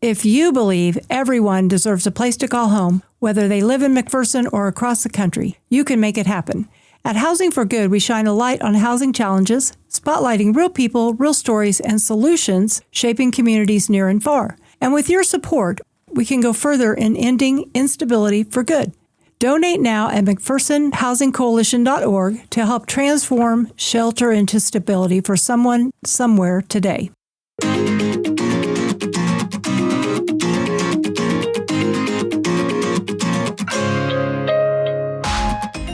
If you believe everyone deserves a place to call home, whether they live in McPherson or across the country, you can make it happen. At Housing for Good, we shine a light on housing challenges, spotlighting real people, real stories, and solutions shaping communities near and far. And with your support, we can go further in ending instability for good. Donate now at McPhersonHousingCoalition.org to help transform shelter into stability for someone somewhere today.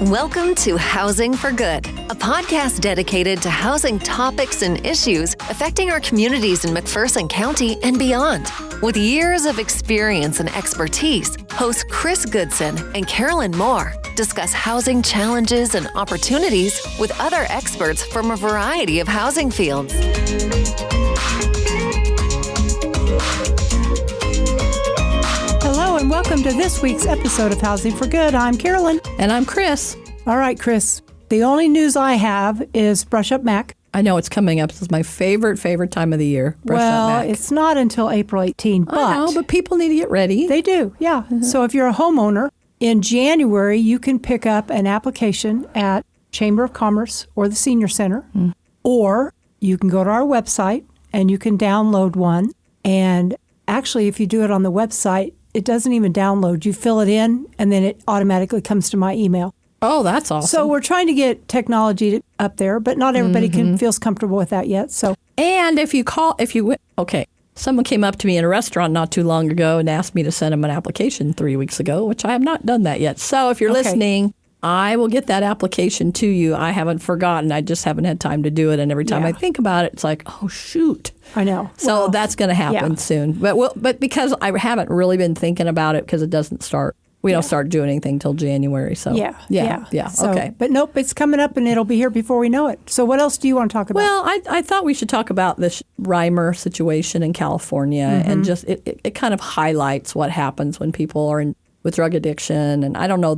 Welcome to Housing for Good, a podcast dedicated to housing topics and issues affecting our communities in McPherson County and beyond. With years of experience and expertise, hosts Chris Goodson and Carolyn Moore discuss housing challenges and opportunities with other experts from a variety of housing fields. Hello and welcome to this week's episode of Housing for Good. I'm Carolyn. And I'm Chris. All right, Chris. The only news I have is Brush Up Mac. I know it's coming up. This is my favorite time of the year. Brush Up Mac. It's not until April 18, but... I know, but people need to get ready. They do, yeah. So if you're a homeowner, in January, you can pick up an application at Chamber of Commerce or the Senior Center, or you can go to our website and you can download one. And actually, if you do it on the website, it doesn't even download. You fill it in, and then it automatically comes to my email. Oh, that's awesome. So we're trying to get technology up there, but not everybody feels comfortable with that yet. So, and someone came up to me in a restaurant not too long ago and asked me to send them an application 3 weeks ago, which I have not done that yet. So if you're listening, I will get that application to you. I haven't forgotten. I just haven't had time to do it. And every time I think about it, it's like, oh, shoot. I know. So that's going to happen soon. But because I haven't really been thinking about it because it doesn't start. We don't start doing anything till January. So yeah. So, okay. But nope, it's coming up and it'll be here before we know it. So what else do you want to talk about? Well, I thought we should talk about this Reimer situation in California, and just it kind of highlights what happens when people are with drug addiction. And I don't know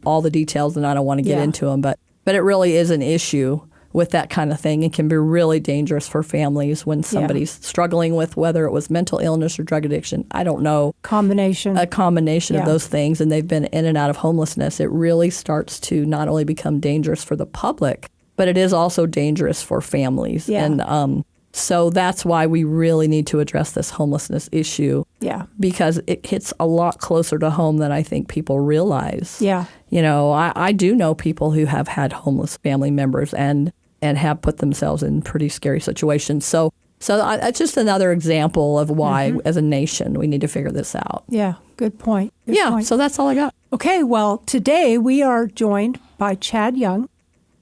all the details, and I don't want to get into them, but it really is an issue with that kind of thing. It can be really dangerous for families when somebody's struggling with whether it was mental illness or drug addiction. I don't know. A combination of those things, and they've been in and out of homelessness. It really starts to not only become dangerous for the public, but it is also dangerous for families. Yeah. And so that's why we really need to address this homelessness issue. Yeah. Because it hits a lot closer to home than I think people realize. Yeah. You know, I do know people who have had homeless family members and have put themselves in pretty scary situations. So that's just another example of why, as a nation, we need to figure this out. Yeah, good point. Good point. So that's all I got. Okay, well, today we are joined by Chad Young.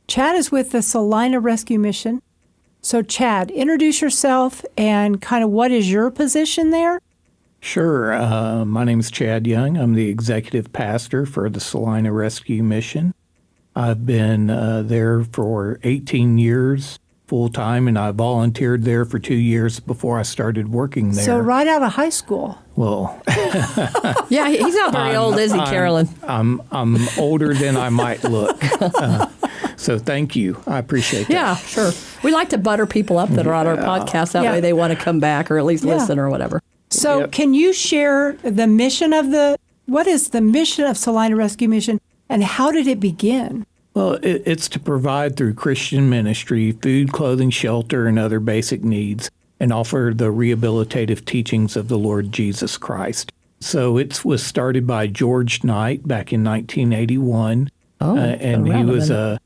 Chad is with the Salina Rescue Mission. So, Chad, introduce yourself and kind of what is your position there? Sure. My name is Chad Young. I'm the executive pastor for the Salina Rescue Mission. I've been there for 18 years full-time, and I volunteered there for 2 years before I started working there. So right out of high school. Well, yeah, he's not very old, is he, Carolyn? I'm older than I might look. So thank you. I appreciate that. Yeah, sure. We like to butter people up that are on our podcast. That way they want to come back or at least listen or whatever. So can you share the mission of what is the mission of Salina Rescue Mission, and how did it begin? Well, it's to provide through Christian ministry food, clothing, shelter, and other basic needs, and offer the rehabilitative teachings of the Lord Jesus Christ. So it was started by George Knight back in 1981, and he was a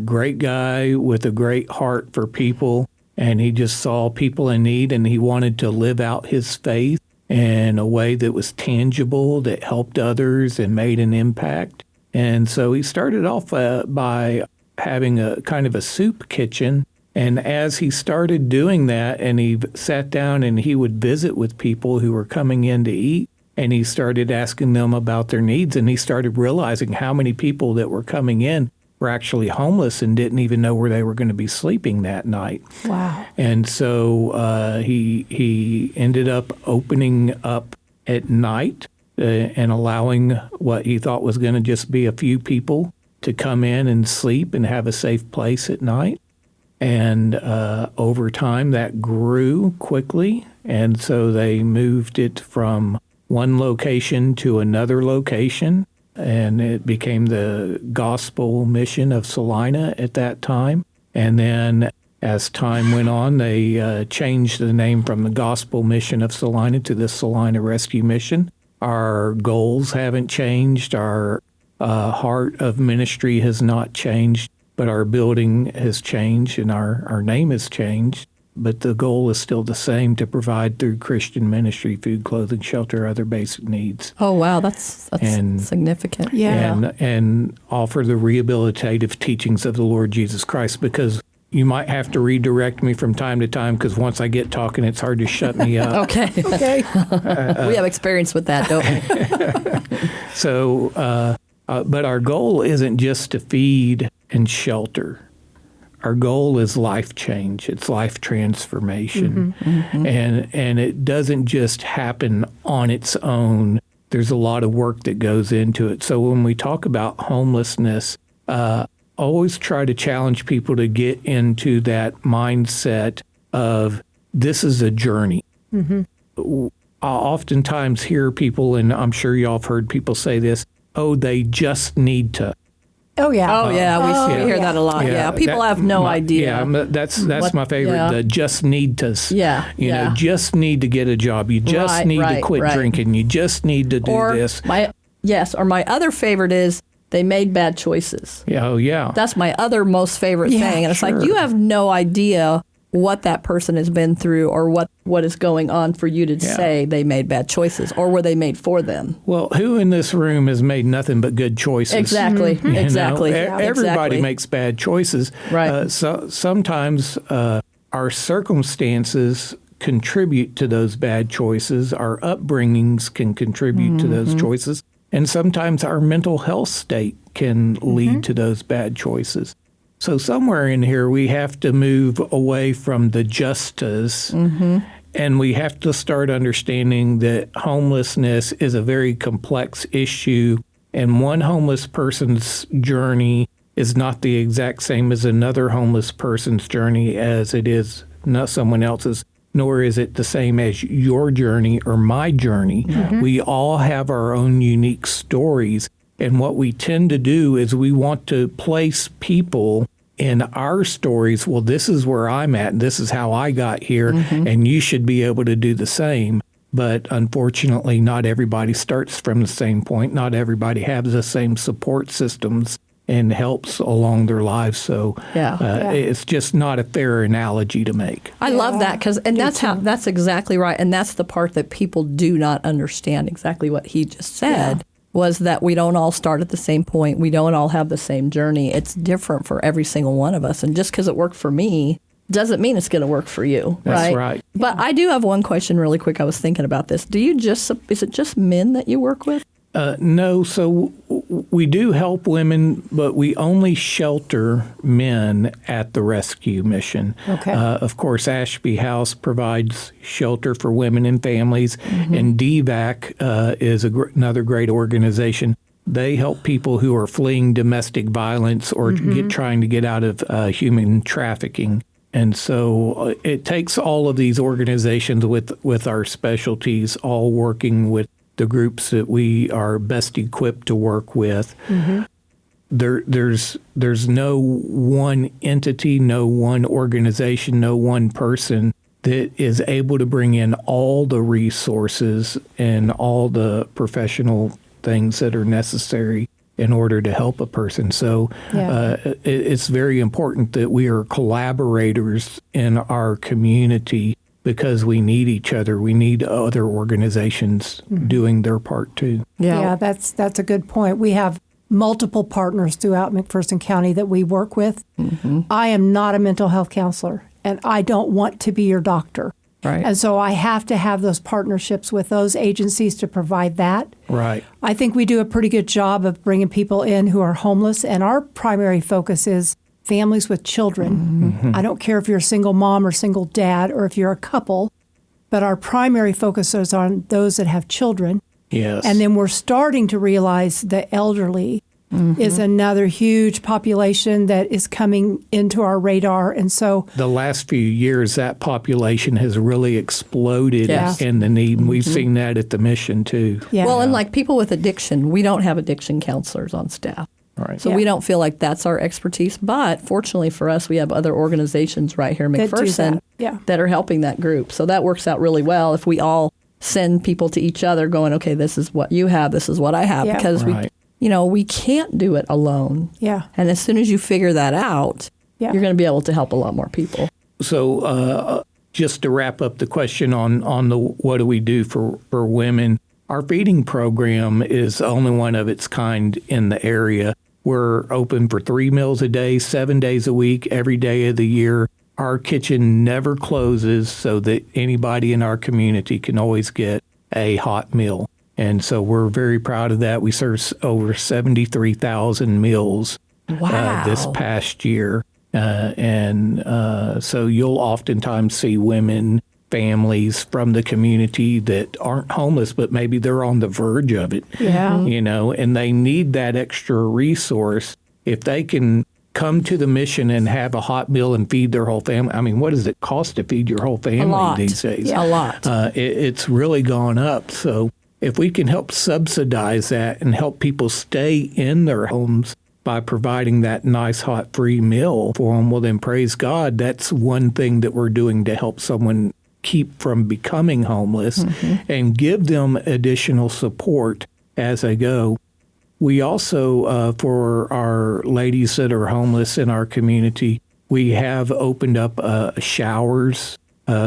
great guy with a great heart for people, and he just saw people in need, and he wanted to live out his faith in a way that was tangible, that helped others and made an impact. And so he started off by having a kind of a soup kitchen. And as he started doing that, and he sat down and he would visit with people who were coming in to eat, and he started asking them about their needs, and he started realizing how many people that were coming in were actually homeless and didn't even know where they were going to be sleeping that night. Wow. And so he ended up opening up at night and allowing what he thought was going to just be a few people to come in and sleep and have a safe place at night. And over time, that grew quickly. And so they moved it from one location to another location. And it became the Gospel Mission of Salina at that time. And then as time went on, they changed the name from the Gospel Mission of Salina to the Salina Rescue Mission. Our goals haven't changed. Our heart of ministry has not changed, but our building has changed and our name has changed. But the goal is still the same, to provide through Christian ministry food, clothing, shelter, other basic needs. Oh, wow, that's significant. Yeah. And offer the rehabilitative teachings of the Lord Jesus Christ, because you might have to redirect me from time to time, because once I get talking, it's hard to shut me up. Okay. We have experience with that, don't we? So, but our goal isn't just to feed and shelter. Our goal is life change. It's life transformation. And it doesn't just happen on its own. There's a lot of work that goes into it. So when we talk about homelessness, always try to challenge people to get into that mindset of this is a journey. I oftentimes hear people, and I'm sure y'all have heard people say this, oh, they just need to. Oh, yeah. We hear that a lot. Yeah, people have no idea. Yeah, that's my favorite. Yeah. The just need to. You know, just need to get a job. You just need to quit drinking. You just need to do this. Or my other favorite is they made bad choices. Yeah, oh yeah. That's my other most favorite thing. And it's like, you have no idea what that person has been through or what is going on for you to say they made bad choices, or were they made for them? Well, who in this room has made nothing but good choices? Exactly. Exactly. Everybody makes bad choices. Right. So sometimes our circumstances contribute to those bad choices. Our upbringings can contribute to those choices. And sometimes our mental health state can lead to those bad choices. So somewhere in here, we have to move away from the justas, and we have to start understanding that homelessness is a very complex issue, and one homeless person's journey is not the exact same as another homeless person's journey, as it is not someone else's, nor is it the same as your journey or my journey. We all have our own unique stories. And what we tend to do is we want to place people in our stories. Well, this is where I'm at, and this is how I got here, and you should be able to do the same. But unfortunately, not everybody starts from the same point. Not everybody has the same support systems and helps along their lives. So it's just not a fair analogy to make. I love that, that's exactly right. And that's the part that people do not understand, exactly what he just said. Was that we don't all start at the same point. We don't all have the same journey. It's different for every single one of us. And just because it worked for me doesn't mean it's going to work for you. That's right. But I do have one question really quick. I was thinking about this. Is it just men that you work with? No. So we do help women, but we only shelter men at the rescue mission. Okay. Of course, Ashby House provides shelter for women and families, and DVAC is another great organization. They help people who are fleeing domestic violence or trying to get out of human trafficking. And so it takes all of these organizations with our specialties all working with the groups that we are best equipped to work with. There's no one entity, no one organization, no one person that is able to bring in all the resources and all the professional things that are necessary in order to help a person. So it's very important that we are collaborators in our community, because we need each other. We need other organizations doing their part too. Yeah, that's a good point. We have multiple partners throughout McPherson County that we work with. I am not a mental health counselor, and I don't want to be your doctor. Right. And so I have to have those partnerships with those agencies to provide that. Right. I think we do a pretty good job of bringing people in who are homeless, and our primary focus is families with children. I don't care if you're a single mom or single dad or if you're a couple, but our primary focus is on those that have children. Yes. And then we're starting to realize the elderly is another huge population that is coming into our radar. And so the last few years, that population has really exploded Yes. in the need. And we've seen that at the mission, too. yeah. Well, and like people with addiction, we don't have addiction counselors on staff. Right. So we don't feel like that's our expertise. But fortunately for us, we have other organizations right here in That do McPherson that. Yeah. that are helping that group. So that works out really well if we all send people to each other going, okay, this is what you have, this is what I have. Yeah. Because Right. we can't do it alone. Yeah. And as soon as you figure that out, Yeah. you're going to be able to help a lot more people. So just to wrap up the question on the what do we do for women, our feeding program is the only one of its kind in the area. We're open for 3 meals a day, 7 days a week, every day of the year. Our kitchen never closes so that anybody in our community can always get a hot meal. And so we're very proud of that. We served over 73,000 meals Wow. this past year. So you'll oftentimes see women, families from the community that aren't homeless, but maybe they're on the verge of it. Yeah. And they need that extra resource. If they can come to the mission and have a hot meal and feed their whole family. I mean, what does it cost to feed your whole A family lot. these days? A lot. It's really gone up. So if we can help subsidize that and help people stay in their homes by providing that nice, hot, free meal for them, well, then praise God. That's one thing that we're doing to help someone keep from becoming homeless and give them additional support as they go. We also, for our ladies that are homeless in our community, we have opened up showers.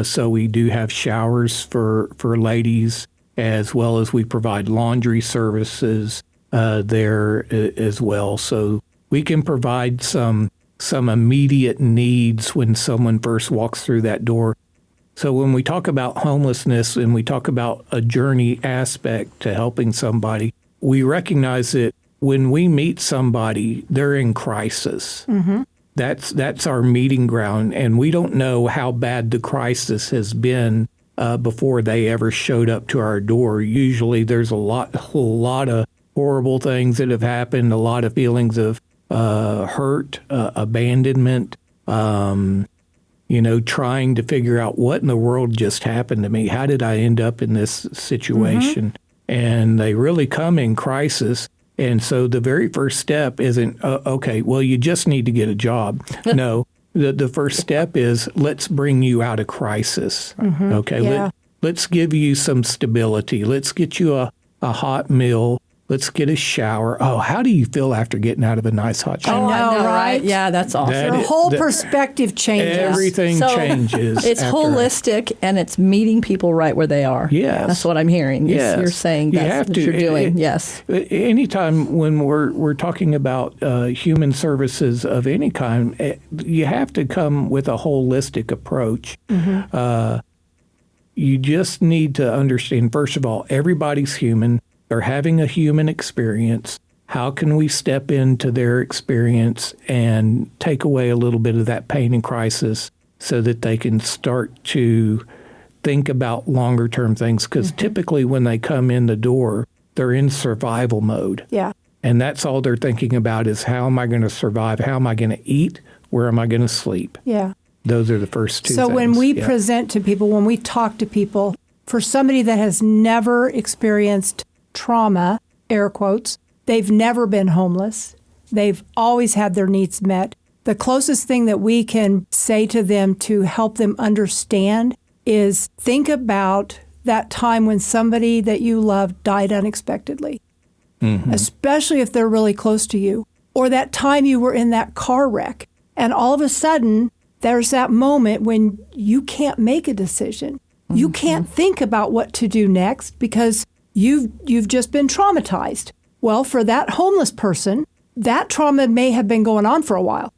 So we do have showers for ladies, as well as we provide laundry services there as well. So we can provide some immediate needs when someone first walks through that door. So when we talk about homelessness and we talk about a journey aspect to helping somebody, we recognize that when we meet somebody, they're in crisis. That's our meeting ground, and we don't know how bad the crisis has been before they ever showed up to our door. Usually there's a lot of horrible things that have happened, a lot of feelings of hurt, abandonment, trying to figure out what in the world just happened to me. How did I end up in this situation? And they really come in crisis. And so the very first step isn't, okay, well, you just need to get a job. No, the first step is let's bring you out of crisis. Okay, Yeah. let's give you some stability. Let's get you a hot meal. Let's get a shower. Oh, how do you feel after getting out of a nice hot shower? I know, right? Yeah, that's awesome. That Your is- whole that- perspective changes. Everything So, changes. It's after- holistic and it's meeting people right where they are. Yes. That's what I'm hearing. Yes. You're saying You that's have what to. you're doing. It- Yes. Anytime when we're talking about human services of any kind, you have to come with a holistic approach. You just need to understand, first of all, everybody's human. They're having a human experience. How can we step into their experience and take away a little bit of that pain and crisis so that they can start to think about longer term things? Because typically when they come in the door, they're in survival mode. Yeah. And that's all they're thinking about is how am I going to survive? How am I going to eat? Where am I going to sleep? Yeah. Those are the first two So things. when we Yeah. present to people, when we talk to people, for somebody that has never experienced trauma, air quotes, they've never been homeless, they've always had their needs met, the closest thing that we can say to them to help them understand is think about that time when somebody that you loved died unexpectedly, especially if they're really close to you, or that time you were in that car wreck and all of a sudden there's that moment when you can't make a decision. You can't think about what to do next because you've just been traumatized. Well, for that homeless person, that trauma may have been going on for a while.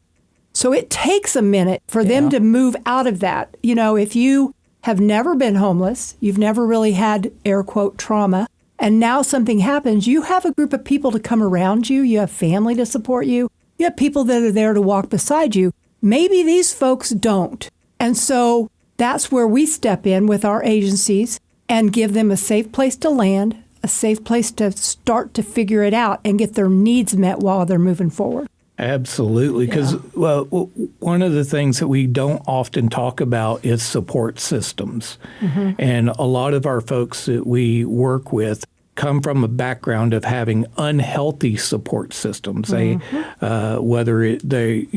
So it takes a minute for them to move out of that. If you have never been homeless, you've never really had air quote trauma, and now something happens, you have a group of people to come around you. You have family to support you. You have people that are there to walk beside you. Maybe these folks don't. And so that's where we step in with our agencies and give them a safe place to land, a safe place to start to figure it out and get their needs met while they're moving forward. Absolutely, because one of the things that we don't often talk about is support systems. And a lot of our folks that we work with come from a background of having unhealthy support systems. They, they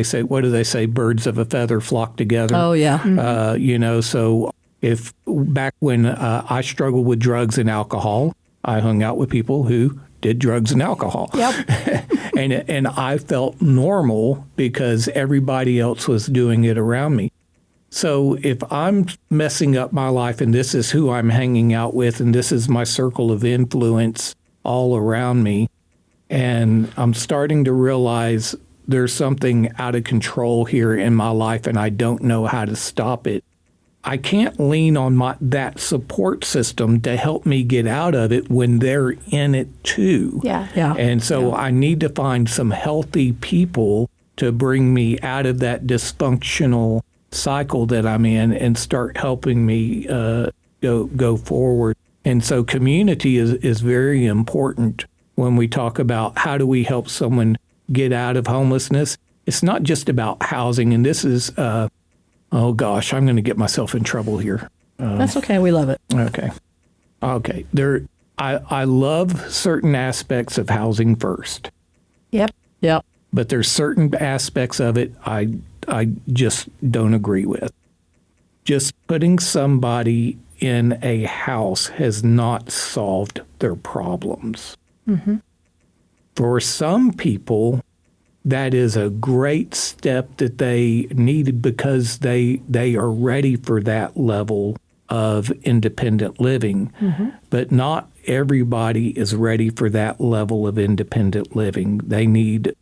say, what do they say? Birds of a feather flock together. Oh, yeah. So if back when I struggled with drugs and alcohol, I hung out with people who did drugs and alcohol. Yep. and I felt normal because everybody else was doing it around me. So if I'm messing up my life and this is who I'm hanging out with and this is my circle of influence all around me, and I'm starting to realize there's something out of control here in my life and I don't know how to stop it, I can't lean on that support system to help me get out of it when they're in it too. Yeah. And so I need to find some healthy people to bring me out of that dysfunctional cycle that I'm in and start helping me go forward. And so community is very important when we talk about how do we help someone get out of homelessness. It's not just about housing, and this is oh gosh, I'm going to get myself in trouble here. That's okay. We love it. Okay. I love certain aspects of Housing First. Yep. But there's certain aspects of it I just don't agree with. Just putting somebody in a house has not solved their problems. For some people, that is a great step that they needed because they are ready for that level of independent living. But not everybody is ready for that level of independent living. They need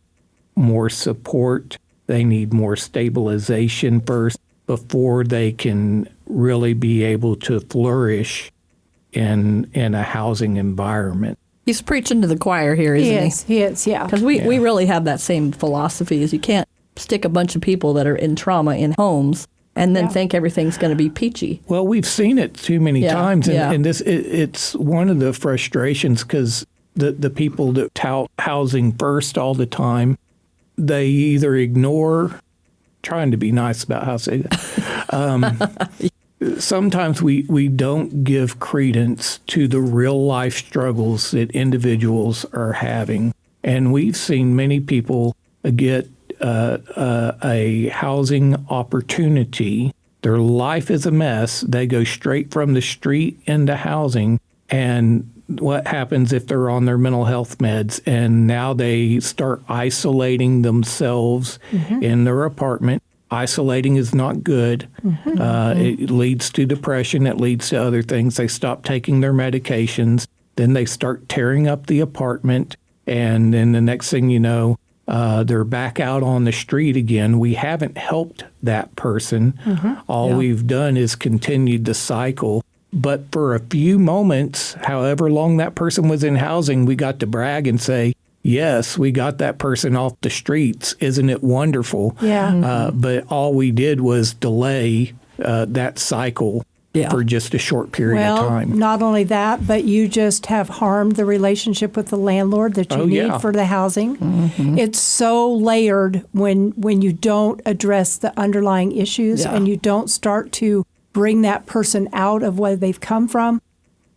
more support. They need more stabilization first before they can really be able to flourish in a housing environment. He's preaching to the choir here, isn't he? He is, yeah. Because we really have that same philosophy is you can't stick a bunch of people that are in trauma in homes and then think everything's going to be peachy. Well, we've seen it too many times, and it's one of the frustrations because the people that tout Housing First all the time, they either ignore, trying to be nice about how to say that, sometimes we don't give credence to the real life struggles that individuals are having. And we've seen many people get a housing opportunity. Their life is a mess. They go straight from the street into housing. And what happens if they're on their mental health meds? And now they start isolating themselves in their apartment. Isolating is not good. It leads to depression. It leads to other things. They stop taking their medications. Then they start tearing up the apartment. And then the next thing you know, they're back out on the street again. We haven't helped that person. All we've done is continued the cycle. But for a few moments, however long that person was in housing, we got to brag and say, yes, we got that person off the streets. Isn't it wonderful? Yeah. But all we did was delay that cycle for just a short period of time. Not only that, but you just have harmed the relationship with the landlord that you need for the housing. It's so layered when you don't address the underlying issues and you don't start to bring that person out of where they've come from.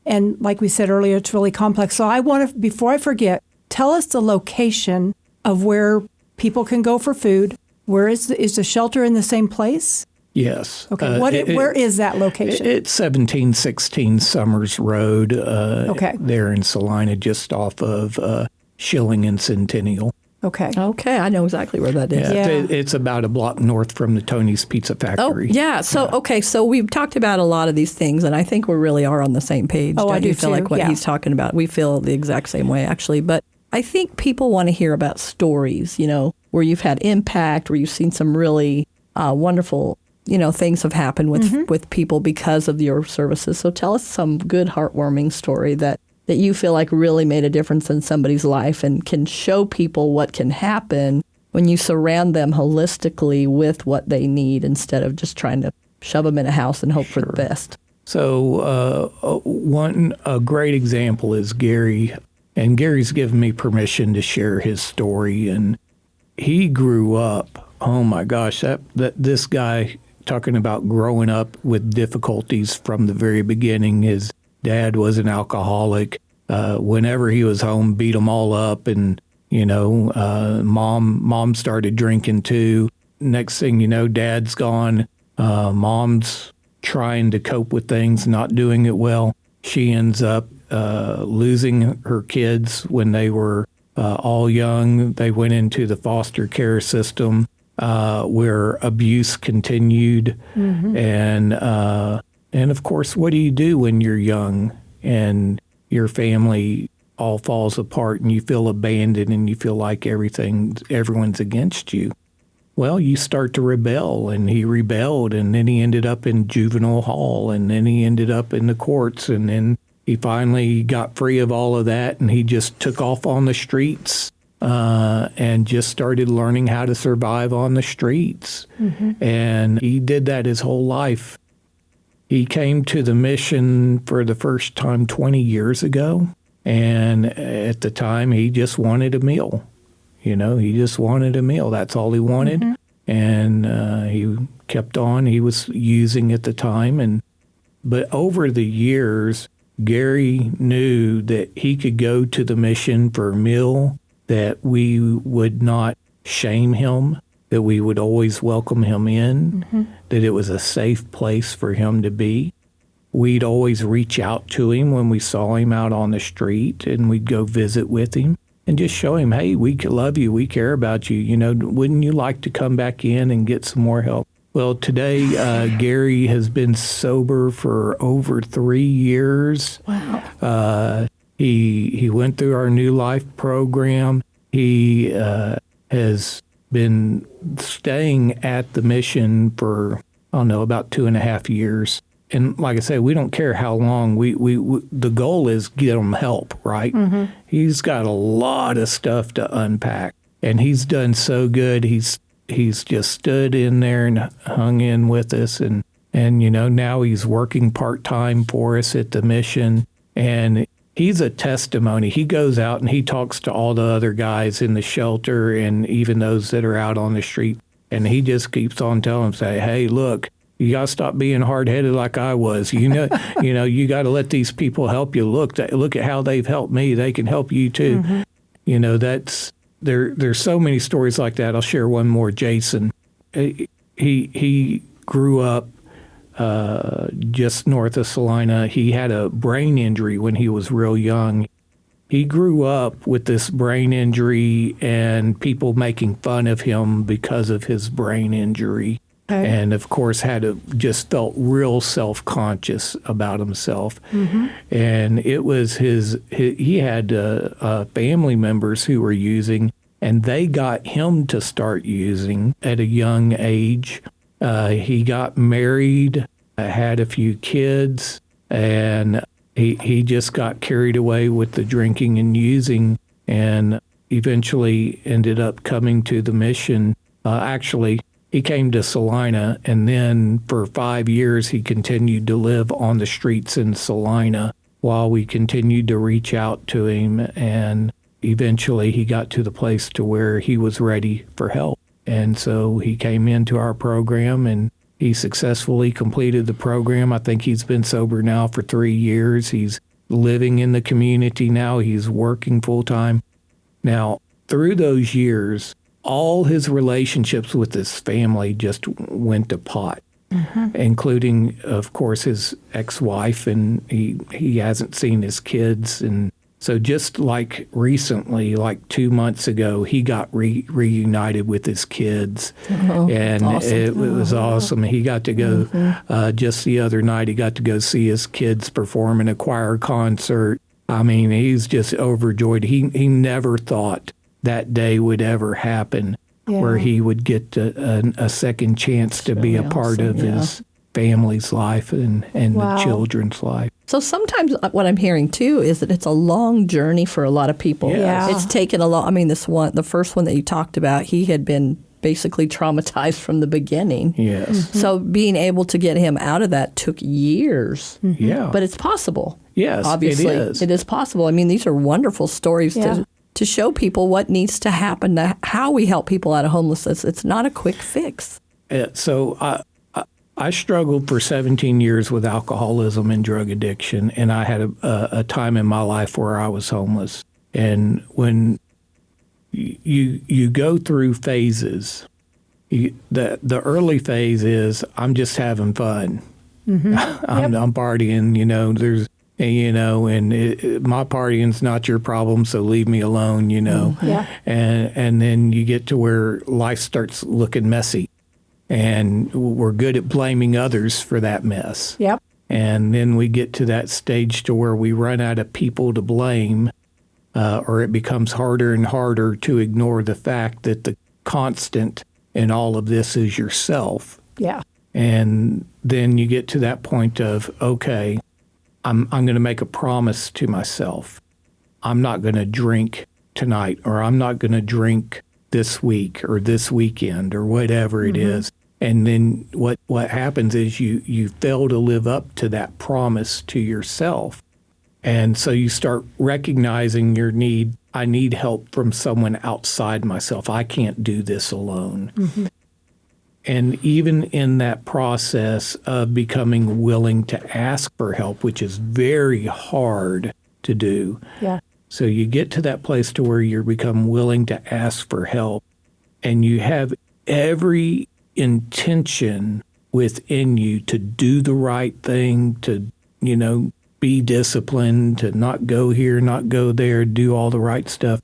And like we said earlier, it's really complex. So I want to, before I forget, tell us the location of where people can go for food. Where is the shelter in the same place? Yes. Okay. Where is that location? It's 1716 Summers Road there in Salina, just off of Schilling and Centennial. Okay. Okay, I know exactly where that is. Yeah. It's about a block north from the Tony's Pizza Factory. Oh, yeah. So we've talked about a lot of these things, and I think we really are on the same page. Oh, I do feel too. like what he's talking about. We feel the exact same way, actually. But I think people want to hear about stories, where you've had impact, where you've seen some really wonderful, things have happened with people because of your services. So tell us some good, heartwarming story that you feel like really made a difference in somebody's life and can show people what can happen when you surround them holistically with what they need instead of just trying to shove them in a house and hope for the best. So a great example is Gary, and Gary's given me permission to share his story. And he grew up, oh my gosh, this guy, talking about growing up with difficulties from the very beginning. His dad was an alcoholic. Whenever he was home, beat them all up, and mom started drinking too. Next thing you know, dad's gone. Mom's trying to cope with things, not doing it well. She ends up losing her kids when they were all young. They went into the foster care system where abuse continued. Mm-hmm. And of course, what do you do when you're young and your family all falls apart and you feel abandoned and you feel like everyone's against you? Well, you start to rebel, and he rebelled, and then he ended up in juvenile hall, and then he ended up in the courts, and then he finally got free of all of that, and he just took off on the streets and just started learning how to survive on the streets. Mm-hmm. And he did that his whole life. He came to the mission for the first time 20 years ago, and at the time, he just wanted a meal. He just wanted a meal. That's all he wanted. Mm-hmm. And he kept on. He was using at the time. But over the years, Gary knew that he could go to the mission for a meal, that we would not shame him, that we would always welcome him in, mm-hmm. that it was a safe place for him to be. We'd always reach out to him when we saw him out on the street, and we'd go visit with him and just show him, hey, we love you, we care about you. Wouldn't you like to come back in and get some more help? Well, today, Gary has been sober for over 3 years. Wow. He went through our New Life program. He has been staying at the mission for, about 2.5 years. And like I say, we don't care how long. We the goal is get him help, right? Mm-hmm. He's got a lot of stuff to unpack, and he's done so good. He's just stood in there and hung in with us, and now he's working part-time for us at the mission, and he's a testimony. He goes out and he talks to all the other guys in the shelter and even those that are out on the street, and he just keeps on telling them, say, hey, look, you got to stop being hard-headed like I was. You got to let these people help you. Look at how they've helped me. They can help you too. Mm-hmm. There's so many stories like that. I'll share one more. Jason, he grew up just north of Salina. He had a brain injury when he was real young. He grew up with this brain injury and people making fun of him because of his brain injury. Okay. And, of course, just felt real self-conscious about himself. Mm-hmm. And it was he had family members who were using, and they got him to start using at a young age. He got married, had a few kids, and he just got carried away with the drinking and using, and eventually ended up coming to the mission. He came to Salina, and then for 5 years he continued to live on the streets in Salina while we continued to reach out to him, and eventually he got to the place to where he was ready for help. And so he came into our program, and he successfully completed the program. I think he's been sober now for 3 years. He's living in the community now. He's working full-time. Now, through those years, all his relationships with his family just went to pot, mm-hmm. including, of course, his ex-wife, and he hasn't seen his kids. And so just like recently, like 2 months ago, he got reunited with his kids. Oh, and awesome. It was awesome. He got to go, mm-hmm. Just the other night, he got to go see his kids perform in a choir concert. I mean, he's just overjoyed. He never thought that day would ever happen, where he would get a second chance to be a part of his family's life and the children's life. So sometimes what I'm hearing too is that it's a long journey for a lot of people. Yes. It's taken a long. I mean, the first one that you talked about, he had been basically traumatized from the beginning. Yes. So being able to get him out of that took years. Yeah. But it's possible. Yes, Obviously, it is. It is possible. I mean, these are wonderful stories to show people what needs to happen, how we help people out of homelessness. It's not a quick fix. So I struggled for 17 years with alcoholism and drug addiction, and I had a time in my life where I was homeless. And when you go through phases, the early phase is I'm just having fun. I'm partying, there's, and my partying's not your problem, so leave me alone, And then you get to where life starts looking messy, and we're good at blaming others for that mess. Yep. And then we get to that stage to where we run out of people to blame, or it becomes harder and harder to ignore the fact that the constant in all of this is yourself. Yeah. And then you get to that point of, okay, I'm going to make a promise to myself. I'm not going to drink tonight, or I'm not going to drink this week or this weekend or whatever it is. And then what happens is you fail to live up to that promise to yourself. And so you start recognizing your need. I need help from someone outside myself. I can't do this alone. And even in that process of becoming willing to ask for help, which is very hard to do. Yeah. So you get to that place to where you become willing to ask for help, and you have every intention within you to do the right thing, to, be disciplined, to not go here, not go there, do all the right stuff.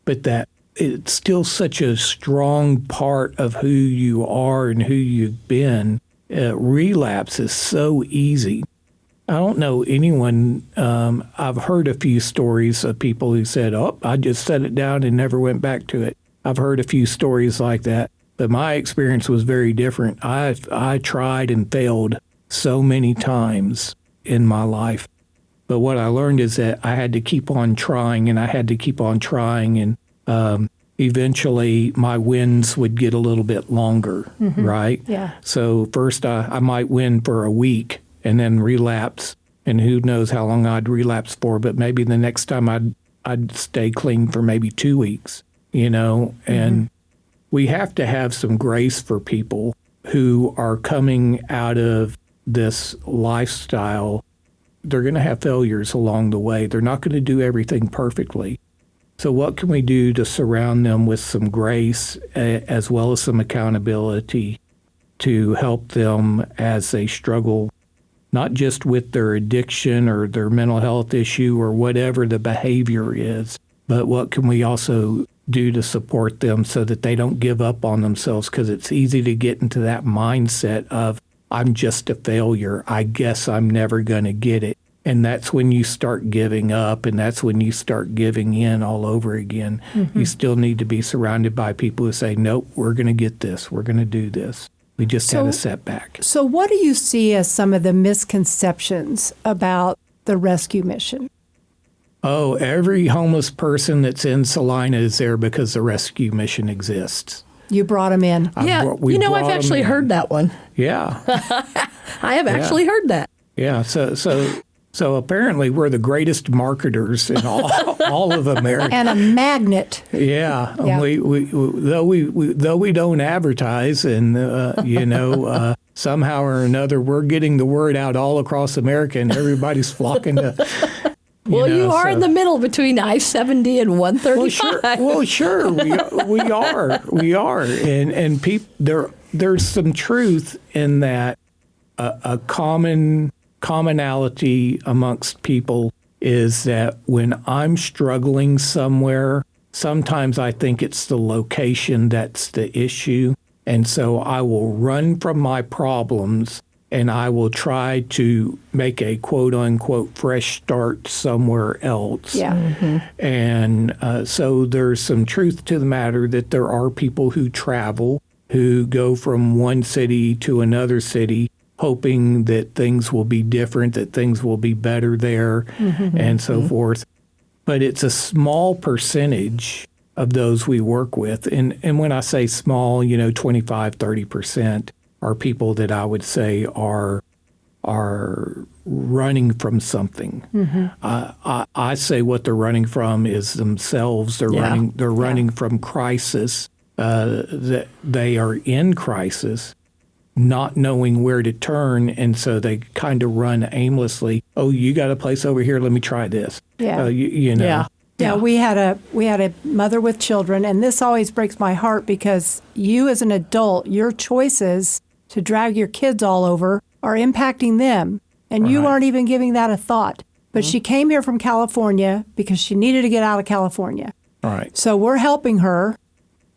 But that it's still such a strong part of who you are and who you've been. Relapse is so easy. I don't know anyone, I've heard a few stories of people who said, I just set it down and never went back to it. I've heard a few stories like that, but my experience was very different. I tried and failed so many times in my life. But what I learned is that I had to keep on trying, and I had to keep on trying, and eventually my wins would get a little bit longer, right? Yeah. So first I might win for a week and then relapse, and who knows how long I'd relapse for, but maybe the next time I'd stay clean for maybe 2 weeks, and we have to have some grace for people who are coming out of this lifestyle. They're going to have failures along the way. They're not going to do everything perfectly. So what can we do to surround them with some grace as well as some accountability to help them as they struggle, not just with their addiction or their mental health issue or whatever the behavior is, but what can we also do to support them so that they don't give up on themselves? Because it's easy to get into that mindset of, I'm just a failure. I guess I'm never going to get it. And that's when you start giving up, and that's when you start giving in all over again. You still need to be surrounded by people who say, nope, we're going to get this. We're going to do this. We just had a setback. So what do you see as some of the misconceptions about the rescue mission? Oh, every homeless person that's in Salina is there because the rescue mission exists. You brought them in. I've actually heard that one. Yeah. I have actually heard that. Yeah. So apparently we're the greatest marketers in all of America. And a magnet. Yeah. Yeah. Though we don't advertise, and somehow or another we're getting the word out all across America, and everybody's flocking to. You are in the middle between I-70 and 135. Well, sure, we are, and there's some truth in that. A commonality amongst people is that when I'm struggling somewhere, sometimes I think it's the location that's the issue, and so I will run from my problems. And I will try to make a quote-unquote fresh start somewhere else. Yeah. And so there's some truth to the matter that there are people who travel, who go from one city to another city, hoping that things will be different, that things will be better there, and so forth. But it's a small percentage of those we work with. And when I say small, 25, 30% are people that I would say are running from something. I say what they're running from is themselves. They're running from crisis. That they are in crisis, not knowing where to turn, and so they kind of run aimlessly. Oh, you got a place over here? Let me try this. Yeah. Yeah. We had a mother with children, and this always breaks my heart because you as an adult, your choices to drag your kids all over are impacting them, and you aren't even giving that a thought. But she came here from California because she needed to get out of California. All right. So we're helping her,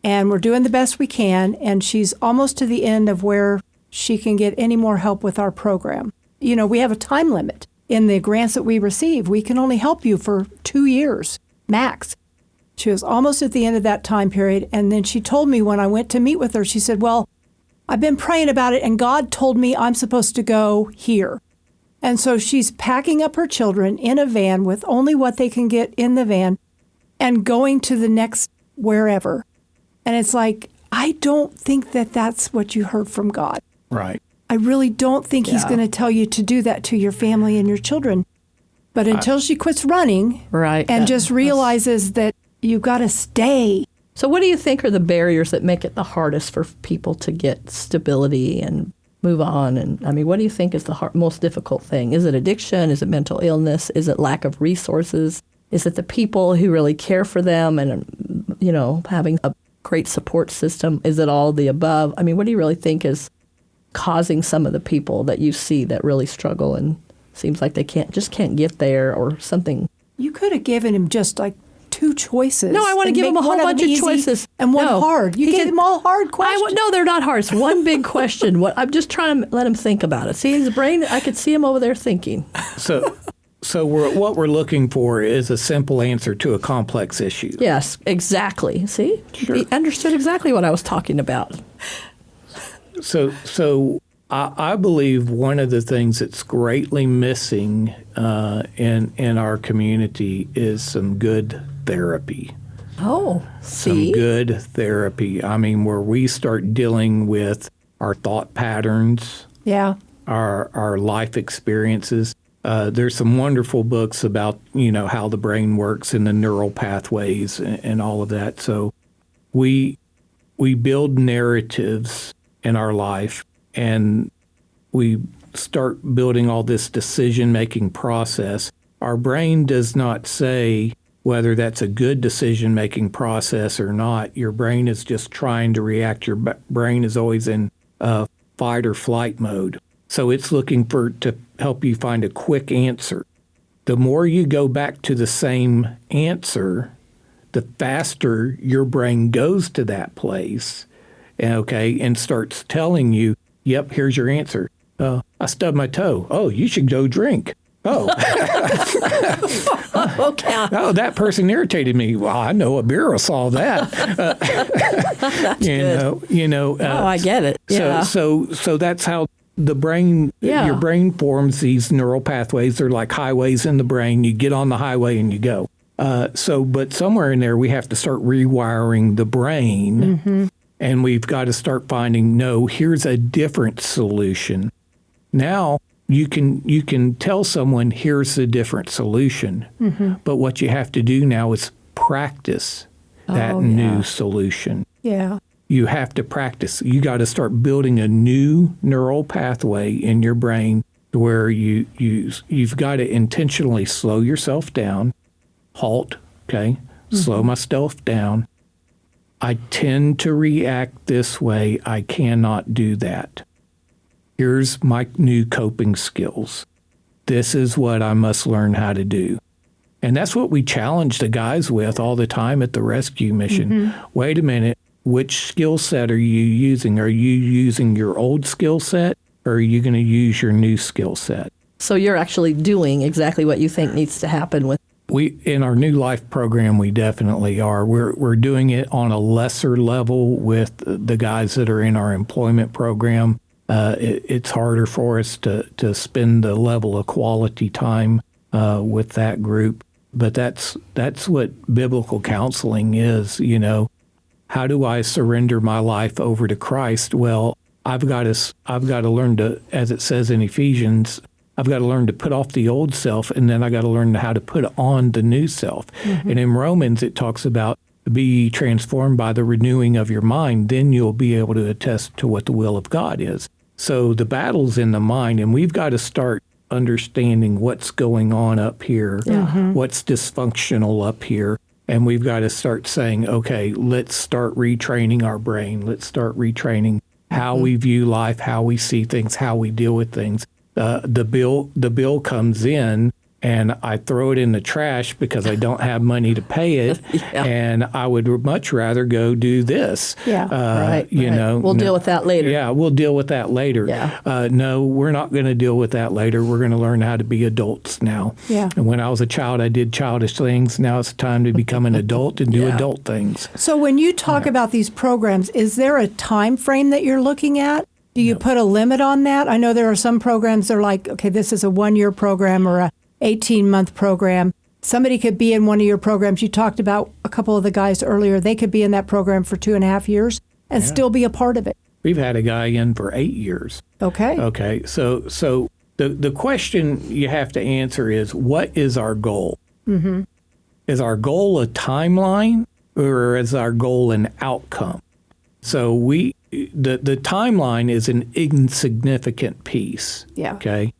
and we're doing the best we can, and she's almost to the end of where she can get any more help with our program. We have a time limit in the grants that we receive. We can only help you for 2 years, max. She was almost at the end of that time period, and then she told me when I went to meet with her, she said, well, I've been praying about it, and God told me I'm supposed to go here. And so she's packing up her children in a van with only what they can get in the van and going to the next wherever. And it's like, I don't think that that's what you heard from God. Right. I really don't think he's going to tell you to do that to your family and your children. But until she quits running and just realizes that you've got to stay. So what do you think are the barriers that make it the hardest for people to get stability and move on? And I mean, what do you think is the most difficult thing? Is it addiction? Is it mental illness? Is it lack of resources? Is it the people who really care for them and, having a great support system? Is it all the above? I mean, what do you really think is causing some of the people that you see that really struggle and seems like they can't get there or something? You could have given him just like 2 choices. No, I want to give him a whole bunch of choices. And one hard. You gave him all hard questions. No, they're not hard. It's one big question. I'm just trying to let him think about it. See, his brain, I could see him over there thinking. So what we're looking for is a simple answer to a complex issue. Yes, exactly. See? Sure. He understood exactly what I was talking about. So I believe one of the things that's greatly missing in our community is some good therapy. Oh, see? Some good therapy. I mean, where we start dealing with our thought patterns, our life experiences. There's some wonderful books about, how the brain works and the neural pathways and all of that. So we build narratives in our life, and we start building all this decision-making process. Our brain does not say whether that's a good decision-making process or not. Your brain is just trying to react. Your brain is always in fight or flight mode. So it's looking to help you find a quick answer. The more you go back to the same answer, the faster your brain goes to that place, and starts telling you, yep, here's your answer. I stubbed my toe. Oh, you should go drink. Oh. Okay. Oh, that person irritated me. Well, I know a beer will solve that. I get it. Yeah. So that's how the brain, your brain forms these neural pathways. They're like highways in the brain. You get on the highway and you go. But somewhere in there, we have to start rewiring the brain, and we've got to start finding, here's a different solution. Now you can tell someone, here's a different solution, but what you have to do now is practice that new solution. Yeah. You have to practice. You got to start building a new neural pathway in your brain where you've got to intentionally slow yourself down, halt, slow myself down. I tend to react this way. I cannot do that. Here's my new coping skills. This is what I must learn how to do. And that's what we challenge the guys with all the time at the rescue mission. Wait a minute. Which skill set are you using? Are you using your old skill set, or are you going to use your new skill set? So you're actually doing exactly what you think needs to happen with. In our New Life program, we definitely are. We're doing it on a lesser level with the guys that are in our employment program. It's harder for us to spend the level of quality time with that group. But that's what biblical counseling is, How do I surrender my life over to Christ? Well, I've got to learn to, as it says in Ephesians, I've got to learn to put off the old self, and then I got to learn how to put on the new self. Mm-hmm. And in Romans, it talks about be transformed by the renewing of your mind. Then you'll be able to attest to what the will of God is. So the battle's in the mind, and we've got to start understanding what's going on up here, what's dysfunctional up here. And we've got to start saying, okay, let's start retraining our brain. Let's start retraining how we view life, how we see things, how we deal with things. The bill comes in, and I throw it in the trash because I don't have money to pay it, and I would much rather go do this. Right. We'll deal with that later. Yeah, we'll deal with that later. Yeah. No, we're not going to deal with that later. We're going to learn how to be adults now. Yeah. And when I was a child, I did childish things. Now it's time to become an adult and do adult things. So when you talk about these programs, is there a time frame that you're looking at? Do you put a limit on that? I know there are some programs that are like, okay, this is a 1-year program or a 18-month program. Somebody could be in one of your programs. You talked about a couple of the guys earlier. They could be in that program for 2.5 years and still be a part of it. We've had a guy in for 8 years. Okay. So the question you have to answer is, what is our goal? Mm-hmm. Is our goal a timeline, or is our goal an outcome? So the timeline is an insignificant piece. Yeah. Okay.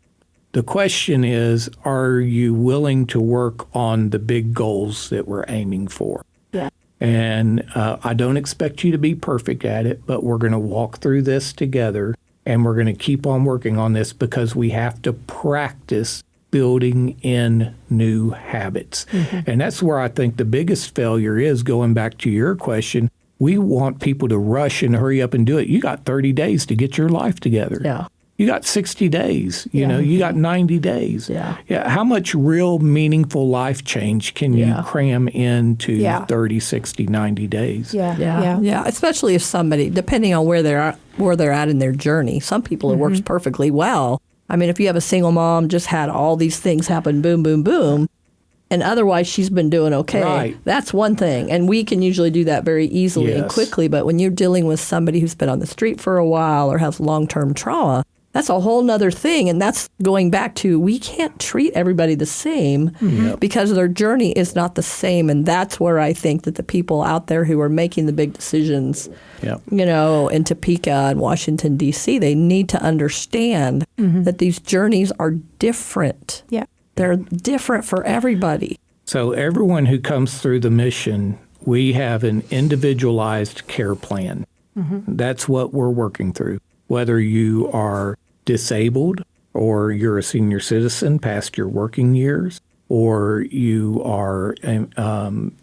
The question is, are you willing to work on the big goals that we're aiming for? Yeah. And I don't expect you to be perfect at it, but we're going to walk through this together, and we're going to keep on working on this because we have to practice building in new habits. Mm-hmm. And that's where I think the biggest failure is, going back to your question. We want people to rush and hurry up and do it. You got 30 days to get your life together. Yeah. You got 60 days, you got 90 days. Yeah. How much real meaningful life change can you cram into 30, 60, 90 days? Yeah. Especially if somebody, depending on where they're at in their journey. Some people it works perfectly well. I mean, if you have a single mom, just had all these things happen, boom, boom, boom, and otherwise she's been doing okay. Right. That's one thing. And we can usually do that very easily and quickly. But when you're dealing with somebody who's been on the street for a while or has long-term trauma, that's a whole nother thing. And that's going back to, we can't treat everybody the same because their journey is not the same. And that's where I think that the people out there who are making the big decisions, in Topeka and Washington, D.C., they need to understand that these journeys are different. Yeah. They're different for everybody. So everyone who comes through the mission, we have an individualized care plan. Mm-hmm. That's what we're working through. Whether you are disabled, or you're a senior citizen past your working years, or you are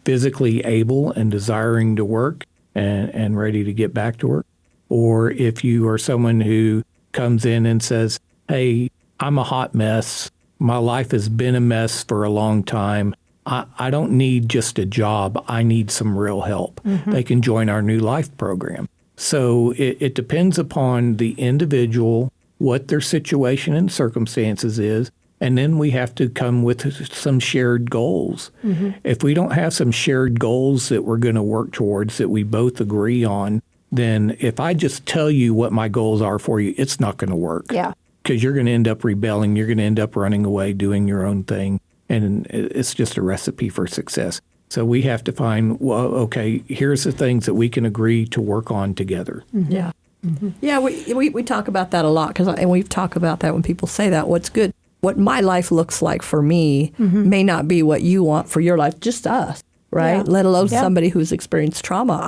physically able and desiring to work and ready to get back to work, or if you are someone who comes in and says, hey, I'm a hot mess. My life has been a mess for a long time. I don't need just a job. I need some real help. Mm-hmm. They can join our New Life program. So it depends upon the individual, what their situation and circumstances is, and then we have to come with some shared goals. Mm-hmm. If we don't have some shared goals that we're going to work towards that we both agree on, then if I just tell you what my goals are for you, it's not going to work. Yeah. Because you're going to end up rebelling. You're going to end up running away, doing your own thing, and it's just a recipe for success. So we have to find, well, okay, here's the things that we can agree to work on together. Mm-hmm. Yeah. Mm-hmm. Yeah, we talk about that a lot, and we've talked about that when people say that. What's good, what my life looks like for me may not be what you want for your life, just us, right? Yeah. Let alone somebody who's experienced trauma.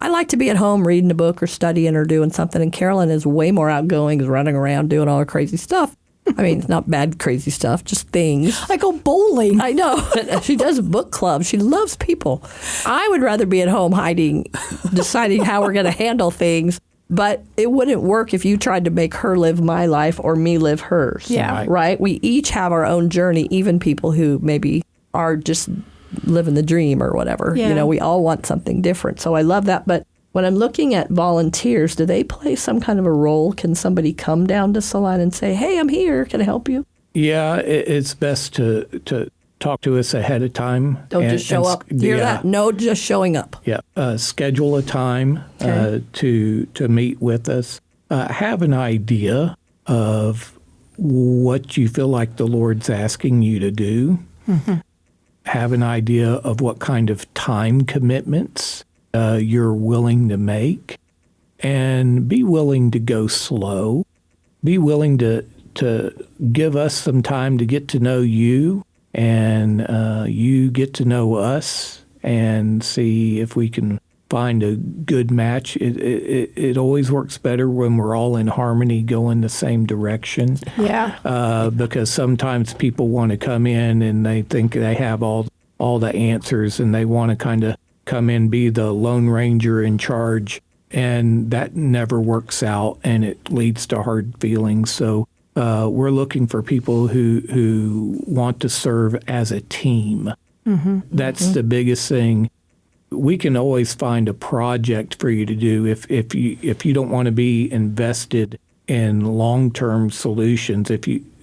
I like to be at home reading a book or studying or doing something, and Carolyn is way more outgoing, is running around doing all her crazy stuff. I mean, it's not bad crazy stuff, just things. I go bowling. I know. She does book clubs. She loves people. I would rather be at home hiding, deciding how we're going to handle things. But it wouldn't work if you tried to make her live my life or me live hers. Yeah. Right? We each have our own journey, even people who maybe are just living the dream or whatever. Yeah. You know, we all want something different. So I love that. But when I'm looking at volunteers, do they play some kind of a role? Can somebody come down to Salina and say, hey, I'm here. Can I help you? Yeah, it's best to talk to us ahead of time. Don't just show up. Hear that? No, just showing up. Yeah. Schedule a time to meet with us. Have an idea of what you feel like the Lord's asking you to do. Mm-hmm. Have an idea of what kind of time commitments you're willing to make, and be willing to go slow. Be willing to give us some time to get to know you, and you get to know us, and see if we can find a good match. It always works better when we're all in harmony, going the same direction. Yeah. Because sometimes people want to come in and they think they have all the answers, and they want to kind of come in, be the Lone Ranger in charge, and that never works out, and it leads to hard feelings. So we're looking for people who want to serve as a team. Mm-hmm. That's the biggest thing. We can always find a project for you to do if you don't want to be invested in long-term solutions.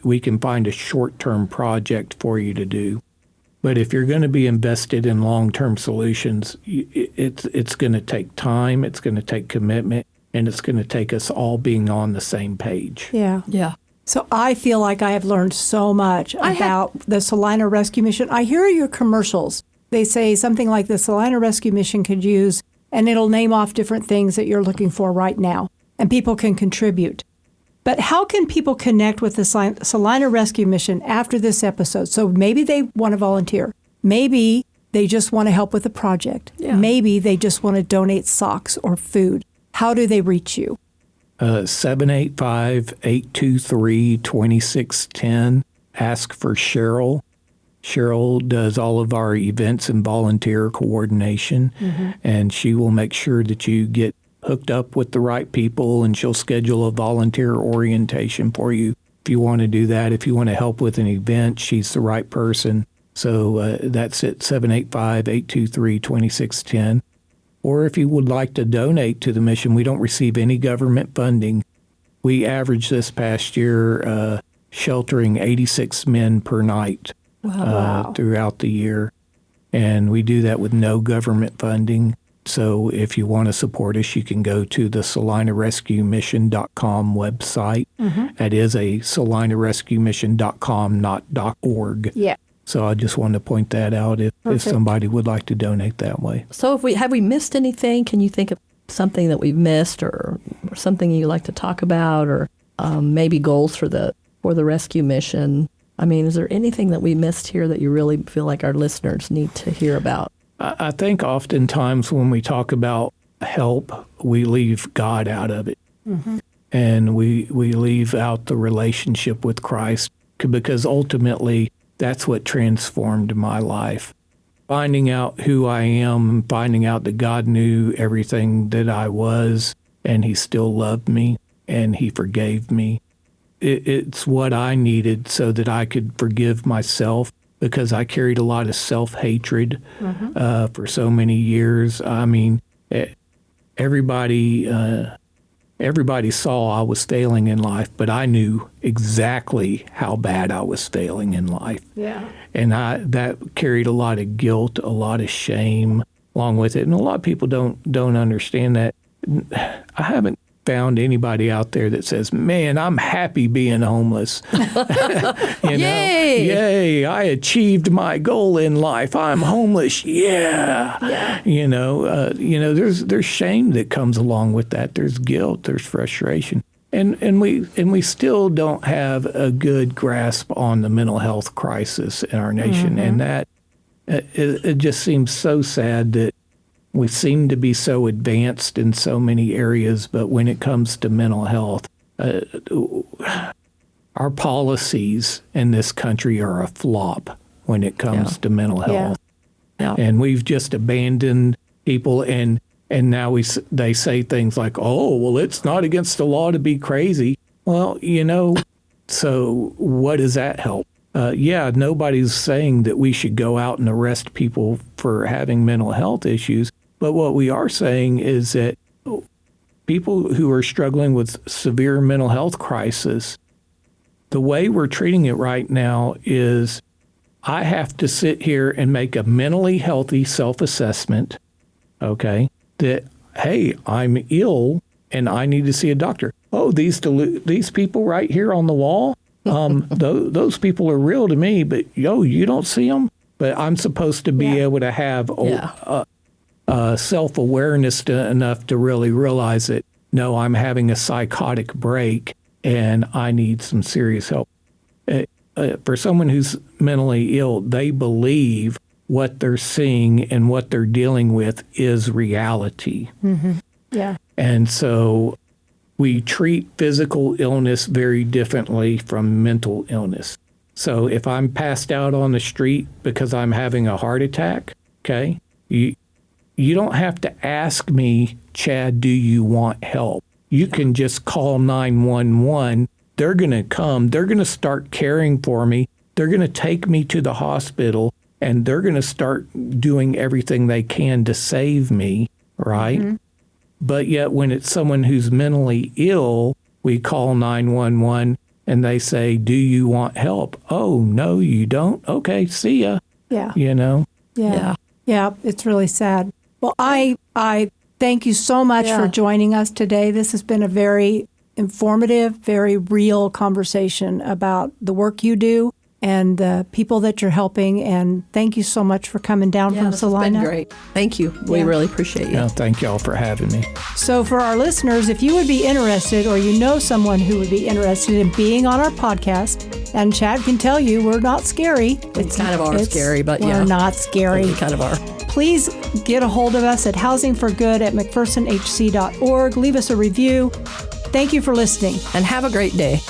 We can find a short-term project for you to do. But if you're going to be invested in long-term solutions, it's going to take time, it's going to take commitment, and it's going to take us all being on the same page. Yeah. Yeah. So I feel like I have learned so much about the Salina Rescue Mission. I hear your commercials. They say something like the Salina Rescue Mission could use, and it'll name off different things that you're looking for right now, and people can contribute. But how can people connect with the Salina Rescue Mission after this episode? So maybe they want to volunteer. Maybe they just want to help with a project. Yeah. Maybe they just want to donate socks or food. How do they reach you? 785-823-2610. Ask for Cheryl. Cheryl does all of our events and volunteer coordination, and she will make sure that you get hooked up with the right people, and she'll schedule a volunteer orientation for you if you want to do that. If you want to help with an event, she's the right person. So that's at 785-823-2610. Or if you would like to donate to the mission, we don't receive any government funding. We averaged this past year sheltering 86 men per night. Wow. Throughout the year. And we do that with no government funding. So if you want to support us, you can go to the salinarescuemission.com website. That is a salinarescuemission.com, not .org. Yeah. So I just wanted to point that out if somebody would like to donate that way. So have we missed anything? Can you think of something that we've missed, or something you'd like to talk about, or maybe goals for the rescue mission? I mean, is there anything that we missed here that you really feel like our listeners need to hear about? I think oftentimes when we talk about help, we leave God out of it. And we leave out the relationship with Christ, because ultimately that's what transformed my life. Finding out who I am, finding out that God knew everything that I was, and he still loved me, and he forgave me. It's what I needed so that I could forgive myself, because I carried a lot of self-hatred for so many years. I mean, everybody saw I was failing in life, but I knew exactly how bad I was failing in life. Yeah. And that carried a lot of guilt, a lot of shame along with it. And a lot of people don't understand that. I haven't found anybody out there that says, man, I'm happy being homeless. Yay, I achieved my goal in life. I'm homeless. Yeah. There's shame that comes along with that. There's guilt, there's frustration. And we still don't have a good grasp on the mental health crisis in our nation. And that it just seems so sad that we seem to be so advanced in so many areas, but when it comes to mental health, our policies in this country are a flop when it comes to mental health. Yeah. And we've just abandoned people, and now they say things like, oh, well, it's not against the law to be crazy. Well, so what does that help? Nobody's saying that we should go out and arrest people for having mental health issues. But what we are saying is that people who are struggling with severe mental health crisis, the way we're treating it right now is I have to sit here and make a mentally healthy self-assessment, okay, that, hey, I'm ill and I need to see a doctor. Oh, these people right here on the wall, those people are real to me, but you don't see them. But I'm supposed to be able to have self-awareness enough to really realize that, no, I'm having a psychotic break and I need some serious help. For someone who's mentally ill, they believe what they're seeing and what they're dealing with is reality. Mm-hmm. Yeah. And so we treat physical illness very differently from mental illness. So if I'm passed out on the street because I'm having a heart attack, okay, you don't have to ask me, Chad, do you want help? You can just call 911. They're going to come. They're going to start caring for me. They're going to take me to the hospital, and they're going to start doing everything they can to save me, right? Mm-hmm. But yet when it's someone who's mentally ill, we call 911, and they say, do you want help? Oh, no, you don't? Okay, see ya. Yeah. Yeah. Yeah, it's really sad. Well, I thank you so much for joining us today. This has been a very informative, very real conversation about the work you do and the people that you're helping. And thank you so much for coming down from Salina. It's been great. Thank you. We really appreciate you. Yeah, thank y'all for having me. So for our listeners, if you would be interested or you know someone who would be interested in being on our podcast, and Chad can tell you we're not scary. It's kind of are scary, but we're not scary. We kind of are. Please get a hold of us at housingforgood@mcphersonhc.org. Leave us a review. Thank you for listening. And have a great day.